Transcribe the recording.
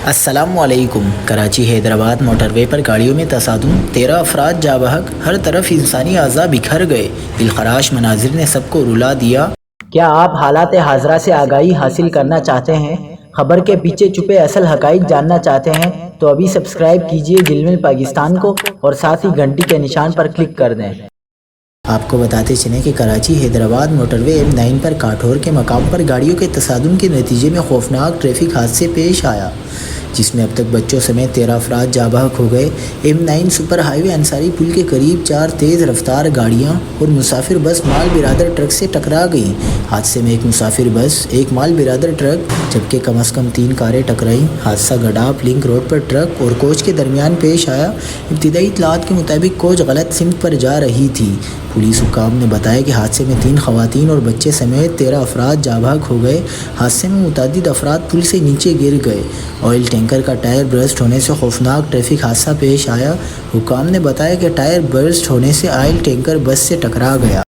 السلام علیکم۔ کراچی حیدرآباد موٹر وے پر گاڑیوں میں تصادم، 13 افراد جاں بحق، ہر طرف انسانی اعضاء بکھر گئے، دلخراش مناظر نے سب کو رلا دیا۔ کیا آپ حالات حاضرہ سے آگاہی حاصل کرنا چاہتے ہیں؟ خبر کے پیچھے چھپے اصل حقائق جاننا چاہتے ہیں تو ابھی سبسکرائب کیجئے ذیل پاکستان کو اور ساتھ ہی گھنٹی کے نشان پر کلک کر دیں۔ آپ کو بتاتے چلیں کہ کراچی حیدرآباد موٹر وے M9 پر کاٹھور کے مقام پر گاڑیوں کے تصادم کے نتیجے میں خوفناک ٹریفک حادثے پیش آیا، جس میں اب تک بچوں سمیت 13 افراد جاں بحق ہو گئے۔ M9 سپر ہائی وے انصاری پل کے قریب 4 تیز رفتار گاڑیاں اور مسافر بس مال بردار ٹرک سے ٹکرا گئیں۔ حادثے میں ایک مسافر بس، ایک مال بردار ٹرک جبکہ کم از کم 3 کاریں ٹکرائیں۔ حادثہ گڈاپ لنک روڈ پر ٹرک اور کوچ کے درمیان پیش آیا۔ ابتدائی اطلاعات کے مطابق کوچ غلط سمت پر جا رہی تھی۔ پولیس حکام نے بتایا کہ حادثے میں 3 خواتین اور بچے سمیت 13 افراد جاں بحق ہو گئے۔ حادثے میں متعدد افراد پل سے نیچے گر گئے۔ آئل ٹینکر کا ٹائر برسٹ ہونے سے خوفناک ٹریفک حادثہ پیش آیا۔ حکام نے بتایا کہ ٹائر برسٹ ہونے سے آئل ٹینکر بس سے ٹکرا گیا۔